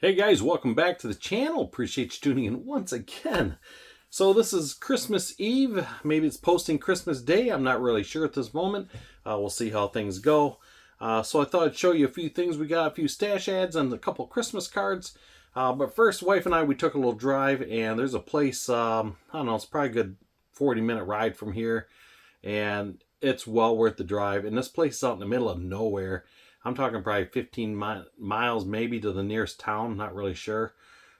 Hey guys, welcome back to the channel. Appreciate you tuning in once again. So this is Christmas Eve. Maybe it's posting Christmas Day. I'm not really sure at this moment. We'll see how things go. So I thought I'd show you a few things. We got a few stash ads and a couple Christmas cards. But first, wife and I, we took a little drive, and there's a place, I don't know, it's probably a good 40-minute ride from here. And it's well worth the drive. And this place is out in the middle of nowhere. I'm talking probably 15 miles maybe to the nearest town. Not really sure.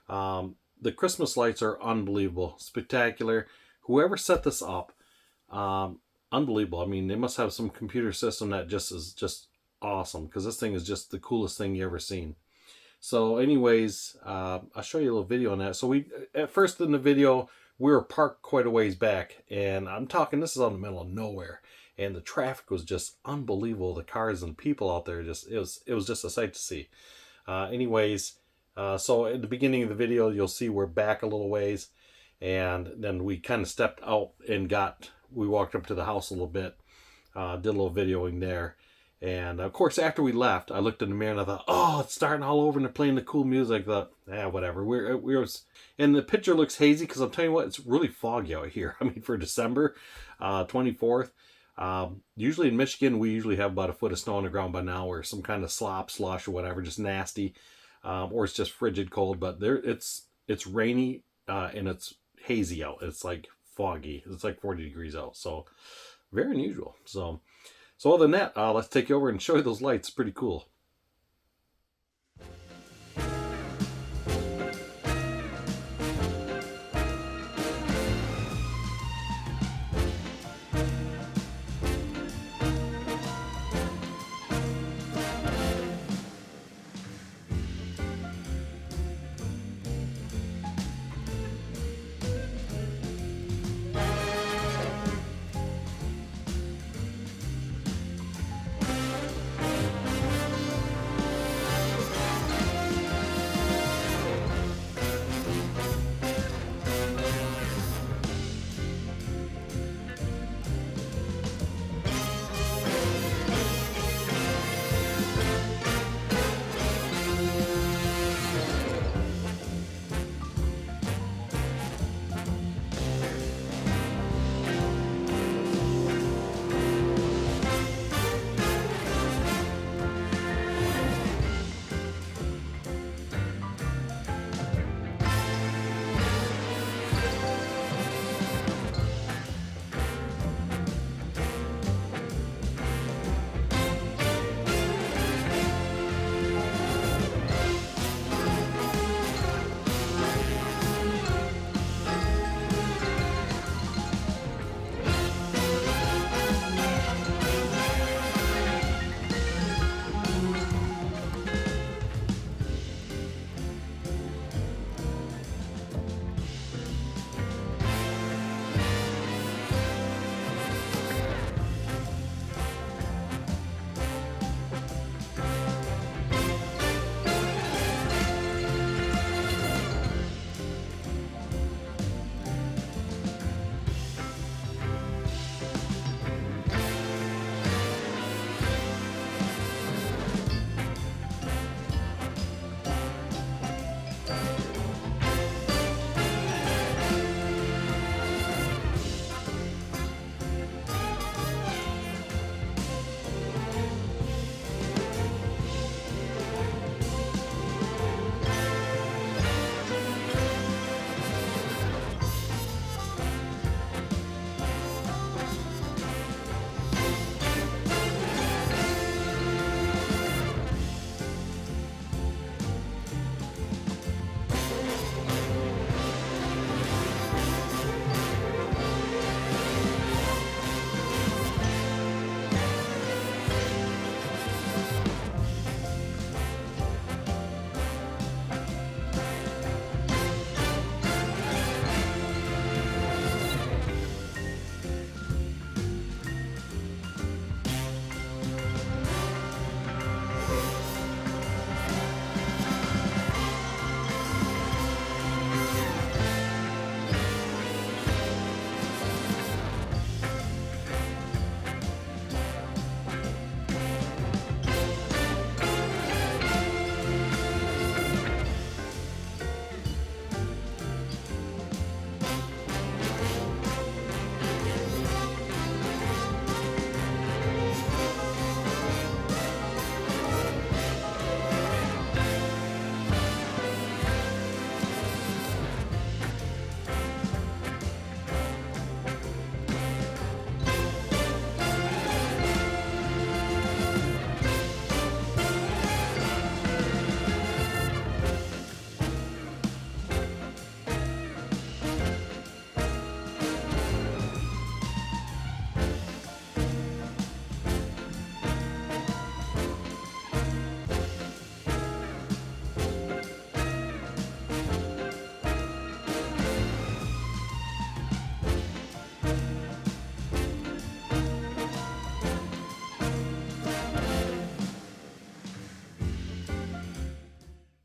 The Christmas lights are unbelievable. Spectacular. Whoever set this up, unbelievable. I mean, they must have some computer system that is just awesome, because this thing is just the coolest thing you ever seen. So anyways, I'll show you a little video on that. So at first in the video, we were parked quite a ways back, and I'm talking, this is out in the middle of nowhere. And the traffic was just unbelievable. The cars and people out there, it was just a sight to see. So at the beginning of the video, you'll see we're back a little ways, and then we kind of stepped out and we walked up to the house a little bit, did a little videoing there. And of course, after we left, I looked in the mirror and I thought, oh, it's starting all over and they're playing the cool music. I thought, whatever. And the picture looks hazy because I'm telling you what, it's really foggy out here. I mean, for December 24th. Usually in Michigan, we usually have about a foot of snow on the ground by now, or some kind of slush or whatever, just nasty, or it's just frigid cold. But it's rainy and it's hazy out. It's like foggy. It's like 40 degrees out, so very unusual. So other than that, let's take you over and show you those lights. Pretty cool.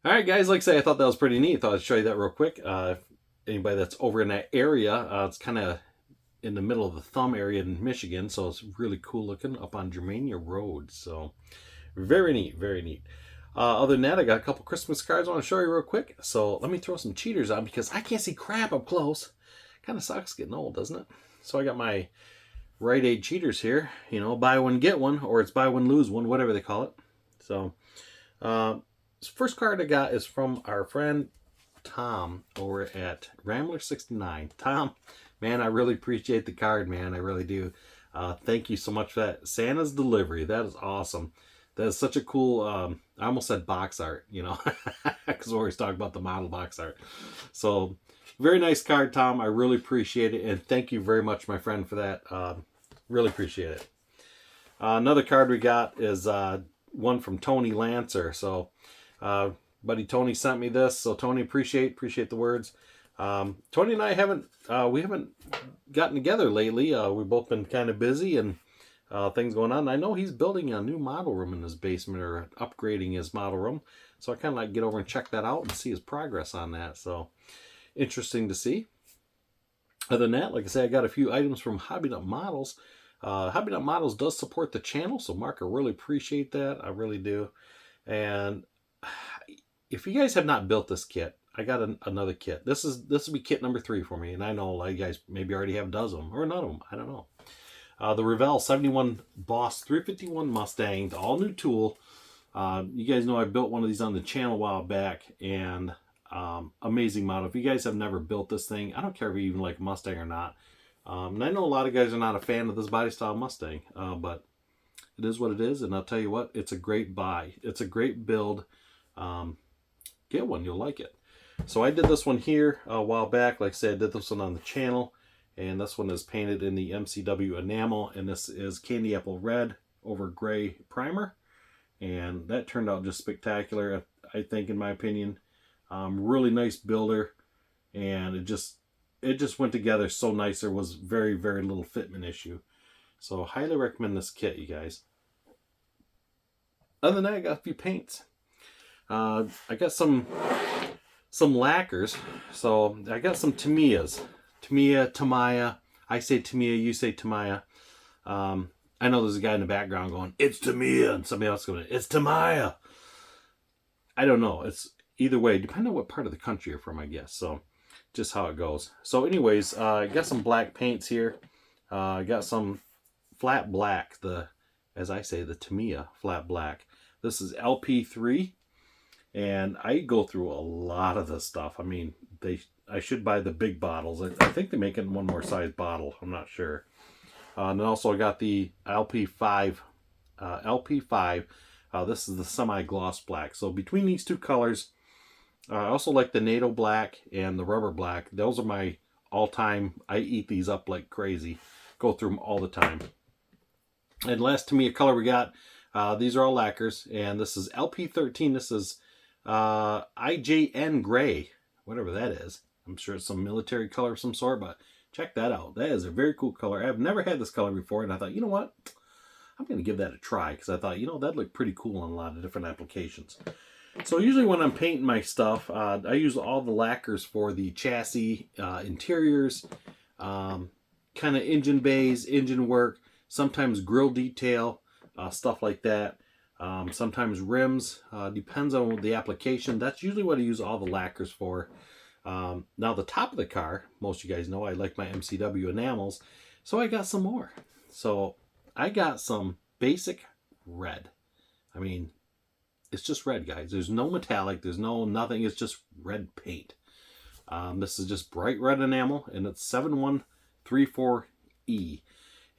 All right, guys, like I say, I thought that was pretty neat. Thought I'd show you that real quick. If anybody that's over in that area, it's kind of in the middle of the thumb area in Michigan, so it's really cool looking up on Germania Road. So very neat, very neat. Other than that, I got a couple Christmas cards I want to show you real quick. So let me throw some cheaters on because I can't see crap up close. Kind of sucks getting old, doesn't it? So I got my Rite Aid cheaters here. You know, buy one, get one, or it's buy one, lose one, whatever they call it. So first card I got is from our friend Tom over at Rambler69. Tom, man, I really appreciate the card, man. I really do. Thank you so much for that. Santa's delivery. That is awesome. That is such a cool, I almost said box art, you know, because we always talk about the model box art. So, very nice card, Tom. I really appreciate it. And thank you very much, my friend, for that. Really appreciate it. Another card we got is one from Tony Lancer. So, buddy Tony sent me this. So, Tony, appreciate the words. Tony and I haven't gotten together lately. We've both been kind of busy and things going on. I know he's building a new model room in his basement, or upgrading his model room. So I kind of like get over and check that out and see his progress on that. So interesting to see. Other than that, like I said, I got a few items from Hobby Nut Models. Hobby Nut Models does support the channel, so Mark, I really appreciate that. I really do. And if you guys have not built this kit, I got another kit. This will be kit number 3 for me, and I know a lot of you guys maybe already have a dozen of them, or none of them. I don't know. The Revell 71 Boss 351 Mustang, the all-new tool. You guys know I built one of these on the channel a while back, and amazing model. If you guys have never built this thing, I don't care if you even like Mustang or not. And I know a lot of guys are not a fan of this body style Mustang, but it is what it is, and I'll tell you what, it's a great buy. It's a great build. Get one, you'll like it. So I did this one here a while back. Like I said, I did this one on the channel. And this one is painted in the MCW enamel. And this is Candy Apple Red over Gray Primer. And that turned out just spectacular, I think, in my opinion. Really nice builder. And it just went together so nice. There was very, very little fitment issue. So highly recommend this kit, you guys. Other than that, I got a few paints. I got some lacquers. So I got some Tamiyas. Tamiya. I say Tamiya, you say Tamiya. I know there's a guy in the background going, it's Tamiya, and somebody else going, it's Tamiya. I don't know. It's either way, depending on what part of the country you're from, I guess. So just how it goes. So anyways, I got some black paints here. I got some flat black, as I say, the Tamiya flat black. This is LP3. And I go through a lot of this stuff. I mean, I should buy the big bottles. I think they make it in one more size bottle. I'm not sure. And then also I got the LP5. This is the semi-gloss black. So between these two colors, I also like the NATO black and the rubber black. Those are my all-time. I eat these up like crazy. Go through them all the time. And last to me, a color we got. These are all lacquers. And this is LP13. This is IJN Gray. Whatever that is. I'm sure it's some military color of some sort, but check that out. That is a very cool color. I've never had this color before, and I thought, you know what? I'm going to give that a try, because I thought, you know, that'd look pretty cool on a lot of different applications. So usually when I'm painting my stuff, I use all the lacquers for the chassis, interiors, kind of engine bays, engine work, sometimes grill detail, stuff like that. Sometimes rims, depends on the application. That's usually what I use all the lacquers for. Now the top of the car, most of you guys know I like my MCW enamels, so I got some more. So I got some basic red. I mean, it's just red, guys. There's no metallic, there's no nothing, it's just red paint. This is just bright red enamel, and it's 7134E.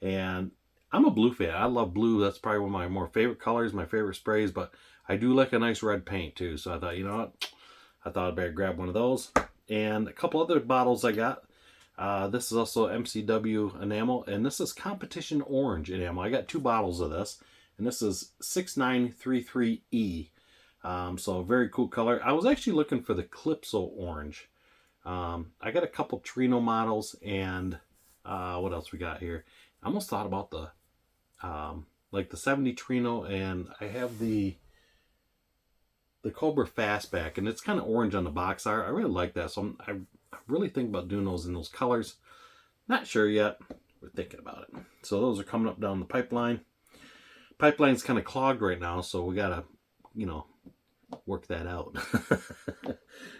And I'm a blue fan. I love blue. That's probably one of my more favorite colors, my favorite sprays, but I do like a nice red paint too. So I thought, you know what? I thought I'd better grab one of those. And a couple other bottles I got. This is also MCW enamel, and this is Competition Orange enamel. I got 2 bottles of this, and this is 6933E. So very cool color. I was actually looking for the Calypso Orange. I got a couple Trino models, and what else we got here? I almost thought about the like the 70 Trino, and I have the the Cobra Fastback, and it's kind of orange on the box art. I really like that, so I really think about doing those in those colors. Not sure yet. We're thinking about it. So those are coming up down the pipeline. Pipeline's kind of clogged right now, so we gotta, you know, work that out.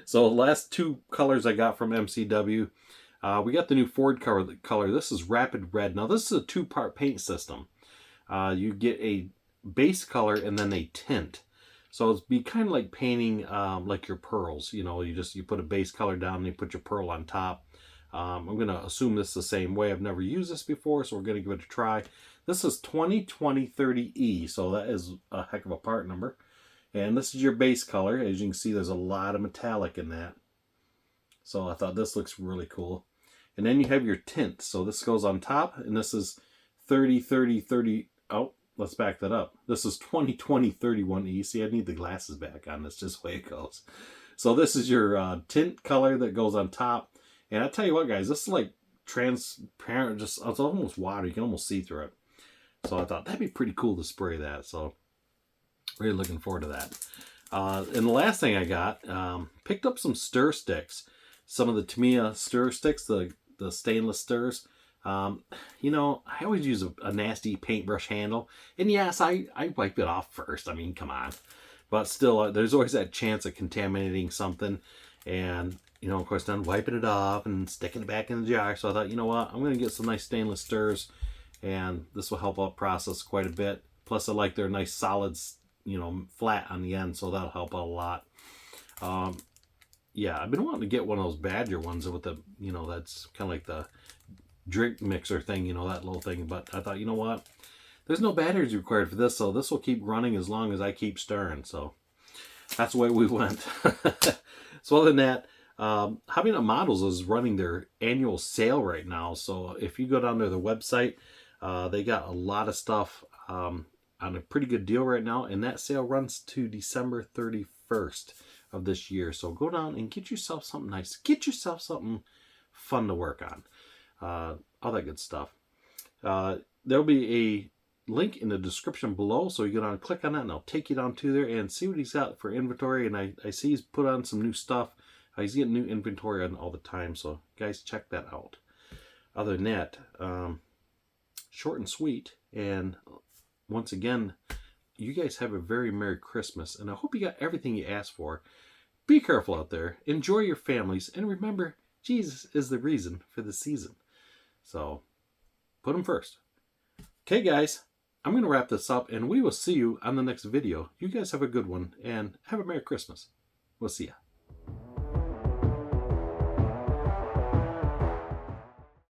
So the last two colors I got from MCW, we got the new Ford color. This is Rapid Red. Now this is a two-part paint system. You get a base color and then a tint. So it's be kind of like painting like your pearls. You know, you put a base color down and you put your pearl on top. I'm going to assume this is the same way. I've never used this before, so we're going to give it a try. This is 20-20-30E, so that is a heck of a part number. And this is your base color. As you can see, there's a lot of metallic in that. So I thought this looks really cool. And then you have your tint. So this goes on top, and this is 30-30-30. Oh, let's back that up. This is 20-20-31E. See, I need the glasses back on. That's just the way it goes. So this is your tint color that goes on top. And I tell you what, guys, this is like transparent. Just it's almost water. You can almost see through it. So I thought that'd be pretty cool to spray that. So really looking forward to that. And the last thing I got, picked up some stir sticks. Some of the Tamiya stir sticks, the stainless stirs. You know, I always use a nasty paintbrush handle. And yes, I wipe it off first. I mean, come on. But still, there's always that chance of contaminating something. And, you know, of course, then wiping it off and sticking it back in the jar. So I thought, you know what, I'm going to get some nice stainless stirs. And this will help out process quite a bit. Plus, I like their nice solids, you know, flat on the end. So that'll help out a lot. Yeah, I've been wanting to get one of those Badger ones with the, you know, that's kind of like the drink mixer thing, you know, that little thing. But I thought, you know what, there's no batteries required for this, so this will keep running as long as I keep stirring. So that's the way we went. So other than that, Hobby Nut Models is running their annual sale right now. So if you go down to their website, they got a lot of stuff on a pretty good deal right now, and that sale runs to December 31st of this year. So go down and get yourself something nice. Get yourself something fun to work on. All that good stuff. There'll be a link in the description below, so you go down and click on that, and I'll take you down to there and see what he's got for inventory. And I see he's put on some new stuff. He's getting new inventory on all the time, so guys, check that out. Other than that, short and sweet, and once again, you guys have a very Merry Christmas, and I hope you got everything you asked for. Be careful out there, enjoy your families, and remember, Jesus is the reason for the season. So, put him first. Okay, guys, I'm going to wrap this up, and we will see you on the next video. You guys have a good one, and have a Merry Christmas. We'll see ya.